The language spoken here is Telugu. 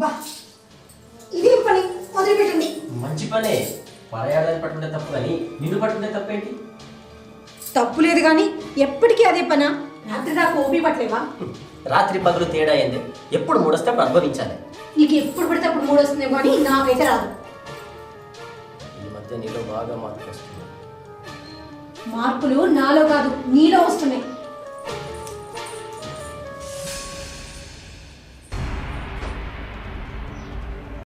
బా ఇదేం పని వదిలిపెట్టండి. మంచి పనే, పరయాలని పట్టుకుంటే తప్పు కానీ నిన్ను పట్టుకుంటే తప్పేంటి? తప్పు లేదు కానీ ఎప్పటికీ అదే పనా? రాత్రి దాకా ఓపి పట్టలేవా? రాత్రి పగలు తేడా అయింది. ఎప్పుడు మూడొస్తే అప్పుడు అనుభవించాలి. నీకు ఎప్పుడు పడితే అప్పుడు మూడు వస్తుంది కానీ నాకైతే రాదు. ఈ మధ్య నీలో బాగా మార్పు వస్తుంది. మార్పులు నాలో కాదు నీలో వస్తున్నాయి.